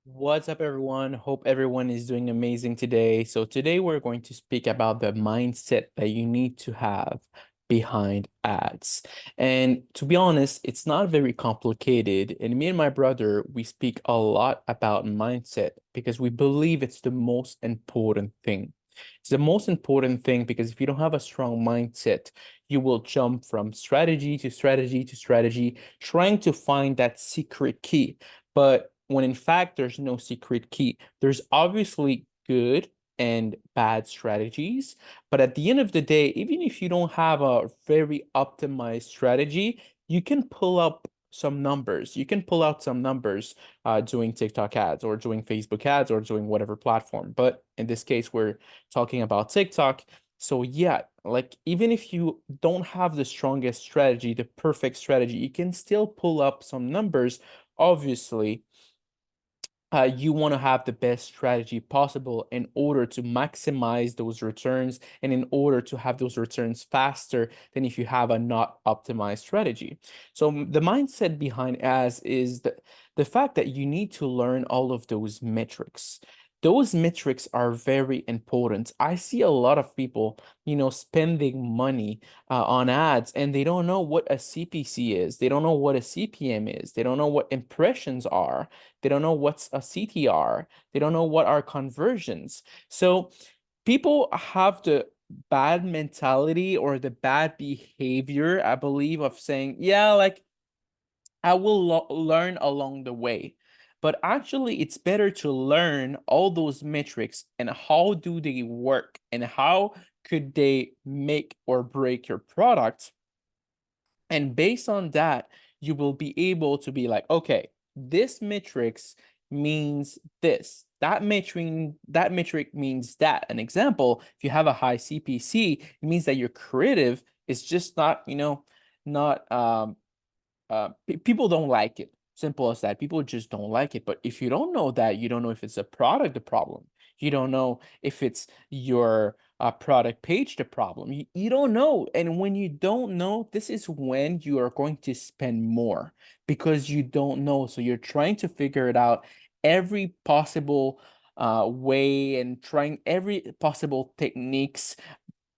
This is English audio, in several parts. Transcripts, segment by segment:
What's up, everyone? Hope everyone is doing amazing today. So today we're going to speak about the mindset that you need to have behind ads. And to be honest, it's not very complicated. And me and my brother, we speak a lot about mindset because we believe it's the most important thing. It's the most important thing because if you don't have a strong mindset, you will jump from strategy to strategy to strategy, trying to find that secret key. But when in fact there's no secret key, there's obviously good and bad strategies. But at the end of the day, even if you don't have a very optimized strategy, you can pull up some numbers. You can pull out some numbers doing TikTok ads or doing Facebook ads or doing whatever platform. But in this case, we're talking about TikTok. So yeah, like even if you don't have the strongest strategy, the perfect strategy, you can still pull up some numbers. Obviously, you want to have the best strategy possible in order to maximize those returns and in order to have those returns faster than if you have a not optimized strategy. So the mindset behind ads is the fact that you need to learn all of those metrics. Those metrics are very important. I see a lot of people, spending money on ads and they don't know what a CPC is. They don't know what a CPM is. They don't know what impressions are. They don't know what's a CTR. They don't know what are conversions. So people have the bad mentality or the bad behavior, I believe, of saying, yeah, like I will learn along the way. But actually, it's better to learn all those metrics and how do they work and how could they make or break your product. And based on that, you will be able to be like, okay, this matrix means this. That metric means that. An example, if you have a high CPC, it means that your creative is just not, not people don't like it. Simple as that. People just don't like it. But if you don't know that, you don't know if it's a product the problem. You don't know if it's your product page the problem. You don't know. And when you don't know, this is when you are going to spend more because you don't know. So you're trying to figure it out every possible way and trying every possible techniques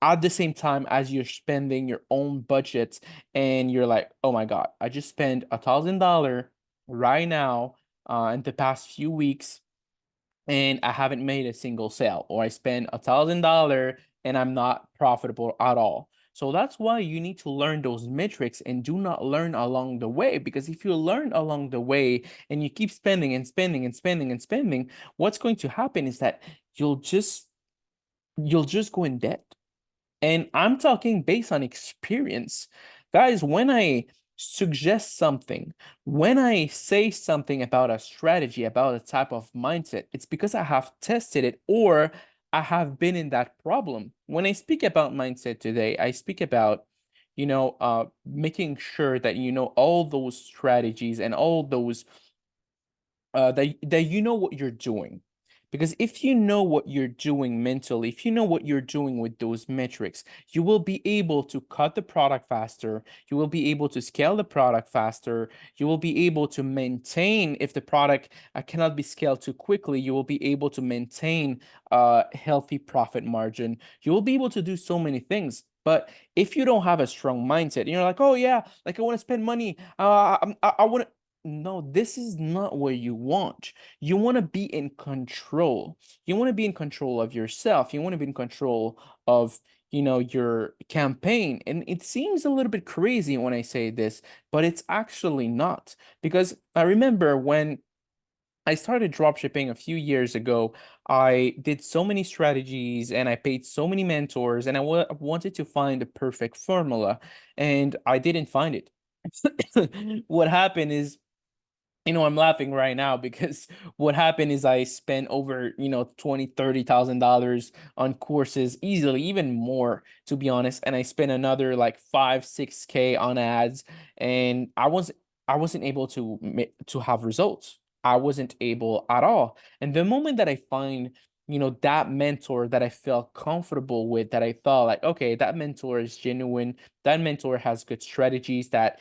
at the same time as you're spending your own budget and you're like, oh my God, I just spent $1,000 right now in the past few weeks and I haven't made a single sale, or I spent $1,000 and I'm not profitable at all. So that's why you need to learn those metrics and do not learn along the way. Because if you learn along the way and you keep spending and spending and spending and spending, what's going to happen is that you'll just go in debt. And I'm talking based on experience. Guys, when I suggest something, when I say something about a strategy, about a type of mindset, it's because I have tested it or I have been in that problem. When I speak about mindset today, I speak about, making sure that you know all those strategies and all those that you know what you're doing. Because if you know what you're doing mentally, if you know what you're doing with those metrics, you will be able to cut the product faster. You will be able to scale the product faster. You will be able to maintain, if the product cannot be scaled too quickly, you will be able to maintain a healthy profit margin. You will be able to do so many things. But if you don't have a strong mindset, and you're like, oh yeah, like I want to spend money. I want to. No, this is not what you want. You want to be in control. You want to be in control of yourself. You want to be in control of, your campaign. And it seems a little bit crazy when I say this, but it's actually not. Because I remember when I started dropshipping a few years ago, I did so many strategies and I paid so many mentors and I wanted to find the perfect formula and I didn't find it. What happened is, I'm laughing right now because what happened is I spent over, 20, $30,000 on courses easily, even more, to be honest. And I spent another like 5, 6K on ads, and I wasn't able to have results. I wasn't able at all. And the moment that I find, that mentor that I felt comfortable with, that I thought like, okay, that mentor is genuine, that mentor has good strategies that,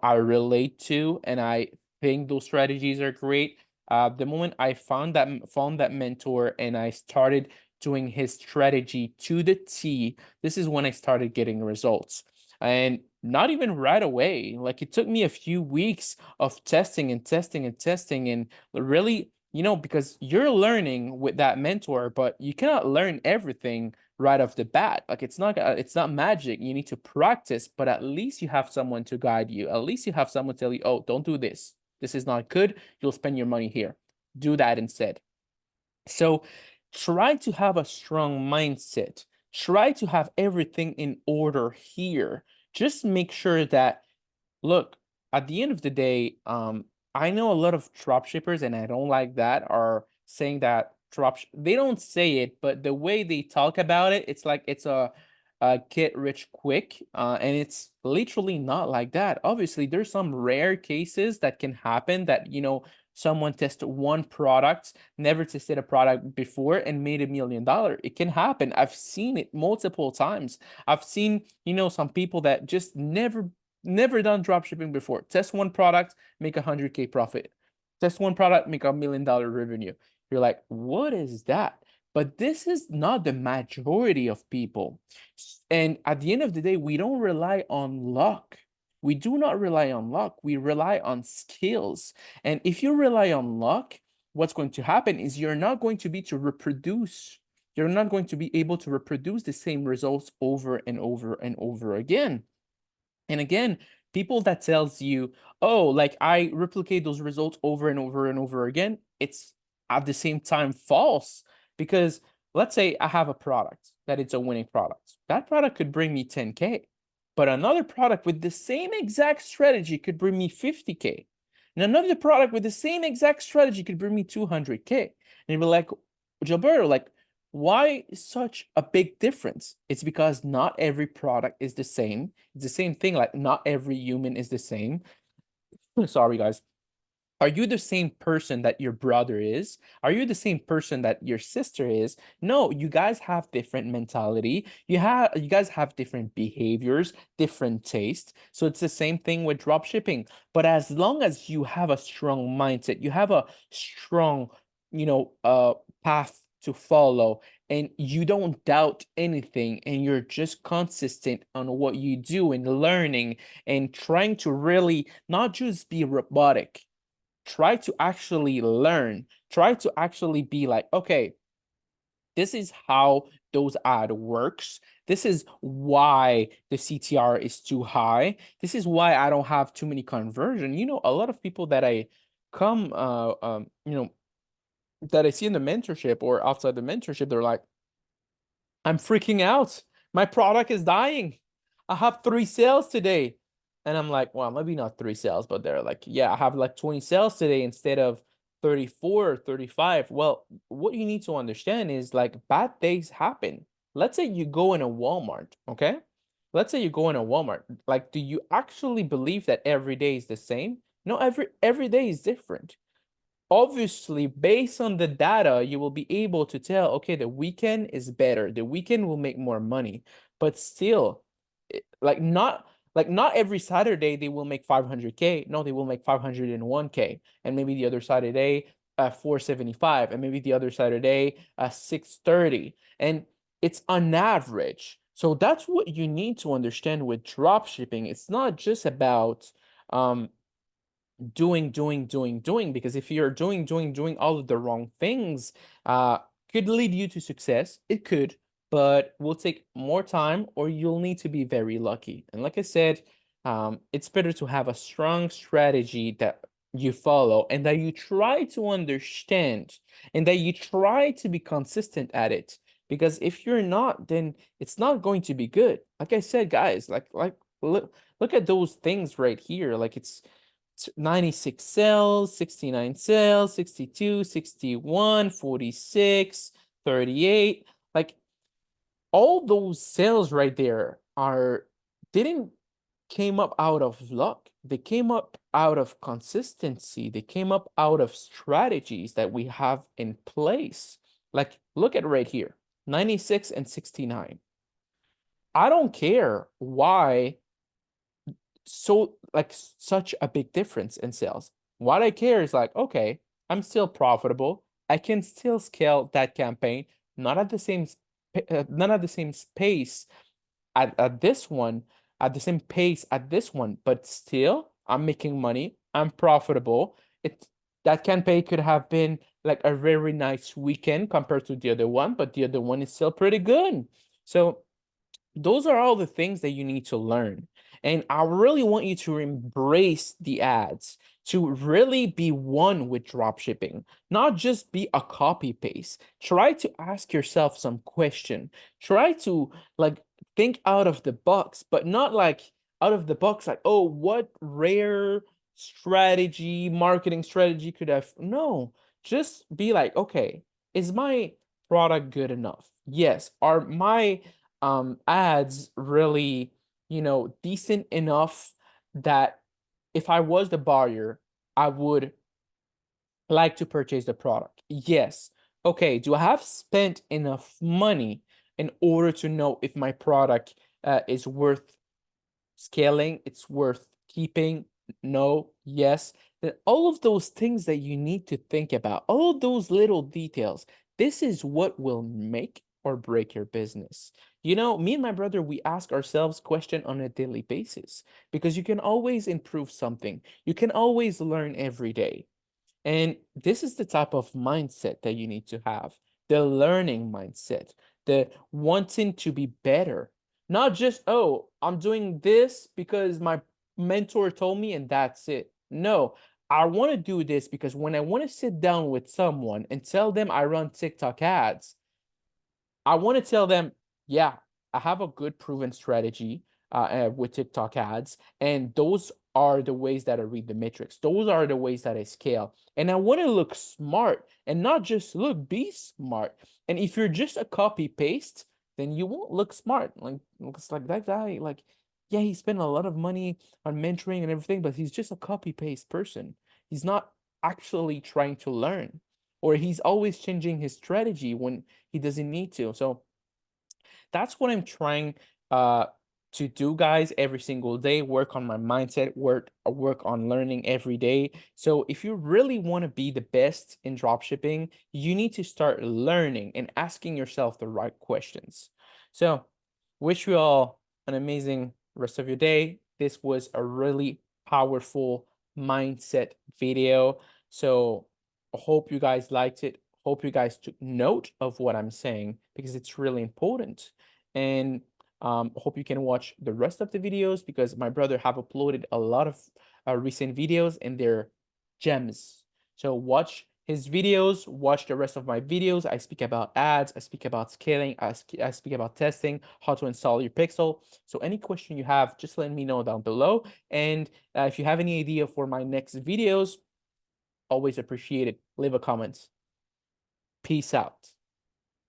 I relate to, and I think those strategies are great. The moment I found that mentor and I started doing his strategy to the T, this is when I started getting results. And not even right away. Like it took me a few weeks of testing and testing and testing and really, because you're learning with that mentor, but you cannot learn everything right off the bat. Like it's not magic. You need to practice, but at least you have someone to guide you. At least you have someone tell you, "Oh, don't do this. This is not good. You'll spend your money here. Do that instead." So try to have a strong mindset. Try to have everything in order here. Just make sure that, look, at the end of the day, I know a lot of drop shippers, and I don't like that, are saying that they don't say it, but the way they talk about it, it's like it's a get rich quick, and it's literally not like that. Obviously, there's some rare cases that can happen that, someone tested one product, never tested a product before, and made $1 million. It can happen. I've seen it multiple times. I've seen, some people that just never done drop shipping before. Test one product, make 100K profit. Test one product, make $1 million revenue. You're like, what is that? But this is not the majority of people. And at the end of the day, we don't rely on luck. We do not rely on luck. We rely on skills. And if you rely on luck, what's going to happen is you're not going to be to reproduce. You're not going to be able to reproduce the same results over and over and over again. And again, people that tells you, "Oh, like I replicate those results over and over and over again," it's at the same time false. Because let's say I have a product that it's a winning product. That product could bring me 10K, but another product with the same exact strategy could bring me 50K. And another product with the same exact strategy could bring me 200K. And you'd be like, Gilberto, like, why such a big difference? It's because not every product is the same. It's the same thing, like not every human is the same. Sorry, guys. Are you the same person that your brother is? Are you the same person that your sister is? No, you guys have different mentality. You guys have different behaviors, different tastes. So it's the same thing with drop shipping. But as long as you have a strong mindset, you have a strong, path to follow, and you don't doubt anything, and you're just consistent on what you do and learning and trying to really not just be robotic, try to actually learn, try to actually be like, okay, this is how those ad works. This is why the CTR is too high. This is why I don't have too many conversion. A lot of people that I come, that I see in the mentorship or outside the mentorship, they're like, I'm freaking out. My product is dying. I have 3 sales today. And I'm like, well, maybe not 3 sales, but they're like, yeah, I have like 20 sales today instead of 34 or 35. Well, what you need to understand is like bad days happen. Let's say you go in a Walmart, okay? Let's say you go in a Walmart. Like, do you actually believe that every day is the same? No, every day is different. Obviously, based on the data, you will be able to tell, okay, the weekend is better. The weekend will make more money. But still, not every Saturday they will make 500K. No, they will make 501K. And maybe the other Saturday 475, and maybe the other Saturday 630. And it's on average. So that's what you need to understand with drop shipping. It's not just about doing, because if you're doing all of the wrong things, could lead you to success. It could, but will take more time, or you'll need to be very lucky. And like I said, it's better to have a strong strategy that you follow and that you try to understand and that you try to be consistent at it. Because if you're not, then it's not going to be good. Like I said, guys, look at those things right here. Like it's 96 sales, 69 sales, 62, 61, 46, 38. Like all those sales right there didn't came up out of luck. They came up out of consistency. They came up out of strategies that we have in place. Like look at right here, 96 and 69. I don't care why such a big difference in sales. What I care is like, okay, I'm still profitable. I can still scale that campaign, not at the same not at the same pace at this one, at the same pace at this one, but still I'm making money. I'm profitable. It that campaign could have been like a very nice weekend compared to the other one, but the other one is still pretty good. So those are all the things that you need to learn. And I really want you to embrace the ads, to really be one with dropshipping, not just be a copy paste. Try to ask yourself some question. Try to like think out of the box, but not like out of the box, like, oh, what rare strategy, marketing strategy could have? No, just be like, okay, is my product good enough? Yes. Are my ads really, decent enough that if I was the buyer, I would like to purchase the product? Yes. Okay, do I have spent enough money in order to know if my product is worth scaling, it's worth keeping? No, yes. Then all of those things that you need to think about, all those little details, this is what will make or break your business. Me and my brother, we ask ourselves question on a daily basis because you can always improve something. You can always learn every day. And this is the type of mindset that you need to have, the learning mindset, the wanting to be better, not just, oh, I'm doing this because my mentor told me and that's it. No, I want to do this because when I want to sit down with someone and tell them I run TikTok ads, I want to tell them, yeah, I have a good proven strategy with TikTok ads, and those are the ways that I read the metrics. Those are the ways that I scale. And I want to look smart and not just look, be smart. And if you're just a copy paste, then you won't look smart. Like, looks like that guy, like, yeah, he spent a lot of money on mentoring and everything, but he's just a copy paste person. He's not actually trying to learn, or he's always changing his strategy when he doesn't need to. So that's what I'm trying uh to do, guys, every single day. Work on my mindset, work on learning every day. So if you really want to be the best in dropshipping, you need to start learning and asking yourself the right questions. So wish you all an amazing rest of your day. This was a really powerful mindset video. So I hope you guys liked it. Hope you guys took note of what I'm saying because it's really important. And hope you can watch the rest of the videos because my brother have uploaded a lot of recent videos and they're gems. So watch his videos, watch the rest of my videos. I speak about ads, I speak about scaling, I speak about testing, how to install your pixel. So any question you have, just let me know down below. And if you have any idea for my next videos, always appreciate it. Leave a comment. Peace out.